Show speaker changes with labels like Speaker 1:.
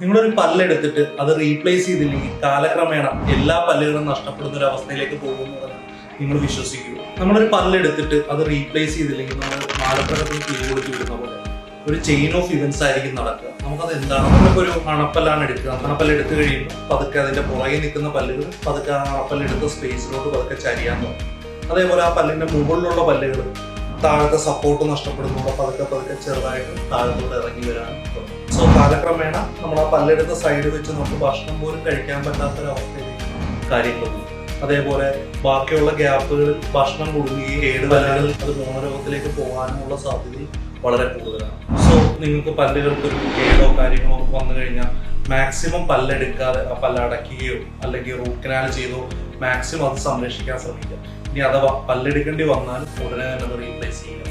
Speaker 1: നിങ്ങളൊരു പല്ലെടുത്തിട്ട് അത് റീപ്ലേസ് ചെയ്തില്ലെങ്കിൽ കാലക്രമേണ എല്ലാ പല്ലുകളും നഷ്ടപ്പെടുന്ന ഒരു അവസ്ഥയിലേക്ക് പോകുമെന്ന് നിങ്ങൾ വിശ്വസിക്കുക. നമ്മളൊരു പല്ലെടുത്തിട്ട് അത് റീപ്ലേസ് ചെയ്തില്ലെങ്കിൽ നമ്മൾ മാലപ്രകടത്തിന് തീ കൊടുത്ത് വിടുന്ന പോലെ ഒരു ചെയിൻ ഓഫ് ഇവന്റ്സ് ആയിരിക്കും നടക്കുക. നമുക്കത് എന്താണ്, നമ്മളിപ്പോൾ ഒരു അണപ്പല്ലാണ് എടുക്കുക. അണപ്പല്ല് എടുത്തു കഴിയുമ്പോൾ പതുക്കെ അതിന്റെ പുറകെ നിൽക്കുന്ന പല്ലുകൾ പതുക്കെ ആ അണപ്പല്ലെടുത്ത സ്പേസിലോട്ട് പതുക്കെ ചരിയാൻ തുടങ്ങും. അതേപോലെ ആ പല്ലിന്റെ മുകളിലുള്ള പല്ലുകൾ താഴത്തെ സപ്പോർട്ട് നഷ്ടപ്പെടുമ്പോൾ പതുക്കെ പതുക്കെ ചെറുതായിട്ട് താഴത്തോട്ട് ഇറങ്ങി വരാൻ തുടങ്ങും. സോ കാലക്രമേണ നമ്മൾ ആ പല്ലെടുത്ത സൈഡ് വെച്ച് നമുക്ക് ഭക്ഷണം പോലും കഴിക്കാൻ പറ്റാത്തൊരവസ്ഥയിലേക്ക് കാര്യങ്ങൾ പോകും. അതേപോലെ ബാക്കിയുള്ള ഗ്യാപ്പുകളിൽ ഭക്ഷണം കുടുങ്ങുകയും കേടുപല്ലുകൾ അത് മോണരോഗത്തിലേക്ക് പോകാനുമുള്ള സാധ്യത വളരെ കൂടുതലാണ്. സോ നിങ്ങൾക്ക് പല്ലുകൾക്ക് ഒരു കേടോ കാര്യങ്ങളോ വന്നു കഴിഞ്ഞാൽ മാക്സിമം പല്ലെടുക്കാതെ ആ പല്ല് അടയ്ക്കുകയോ അല്ലെങ്കിൽ റൂട്ട് കനാൽ ചെയ്തോ മാക്സിമം അത് സംരക്ഷിക്കാൻ ശ്രമിക്കുക. ഇനി അഥവാ പല്ലെടുക്കേണ്ടി വന്നാൽ ഉടനെ തന്നെ റീപ്ലേസ് ചെയ്യുക.